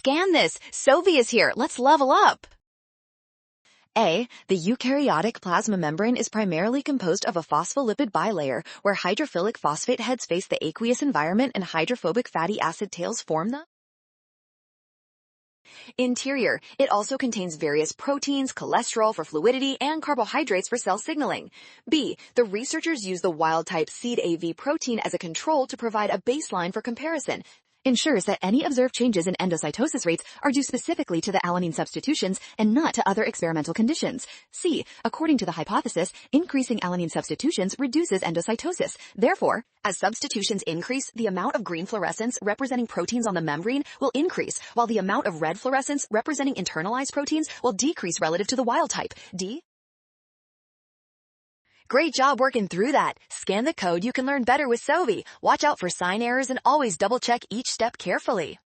Scan this. Sovi is here. Let's level up. A. The eukaryotic plasma membrane is primarily composed of a phospholipid bilayer where hydrophilic phosphate heads face the aqueous environment and hydrophobic fatty acid tails form the interior. It also contains various proteins, cholesterol for fluidity, and carbohydrates for cell signaling. B. The researchers use the wild-type seed AV protein as a control to provide a baseline for comparison. Ensures that any observed changes in endocytosis rates are due specifically to the alanine substitutions and not to other experimental conditions. C. According to the hypothesis, increasing alanine substitutions reduces endocytosis. Therefore, as substitutions increase, the amount of green fluorescence representing proteins on the membrane will increase, while the amount of red fluorescence representing internalized proteins will decrease relative to the wild type. D. Great job working through that. Scan the code. You can learn better with Sovi. Watch out for sign errors and always double check each step carefully.